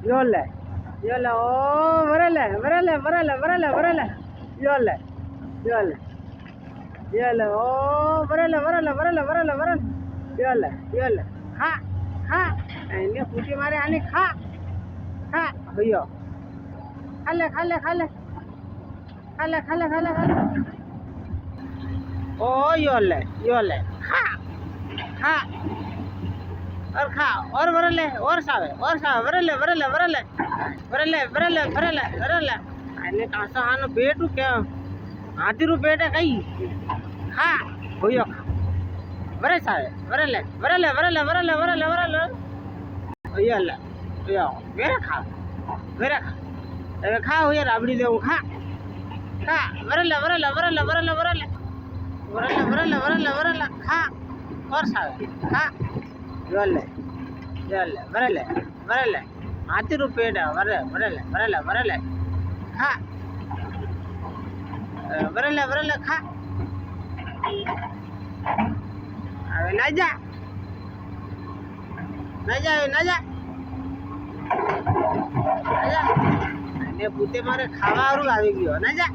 યોલે યોલે ઓ વરલે વરલે વરલે વરલે વરલે યોલે યોલે યોલે ઓ વરલે વરલે વરલે વરલે વરલે યોલે યોલે ખા ખા એને ફૂટી મારે આને ખા ખા ભઈયો ખાલે ખાલે ખાલે ખાલે ખાલે ખાલે ખાલે ओ योले योले खा खा और खा और वरले और सावे वरले वरले वरले वरले वरले वरले वरले आने कासा आनो बेटू के हाथी रू बेटे कई खा होयो खा वरे सावे वरले वरले वरले वरले वरले वरले योले यो वेरे खा खा होया राबड़ी देऊ खा खा वरले वरले वरले वरले वरले वरले वरले वरले वरले खा और सावे खा योले योले वरले वरले हाथी रू पेड़ वरले वरले वरले वरले खा वरले वरले खा अबे ना जा ना जा ना जा ने पूते मारे खावा आरू આવી ગયો ના જા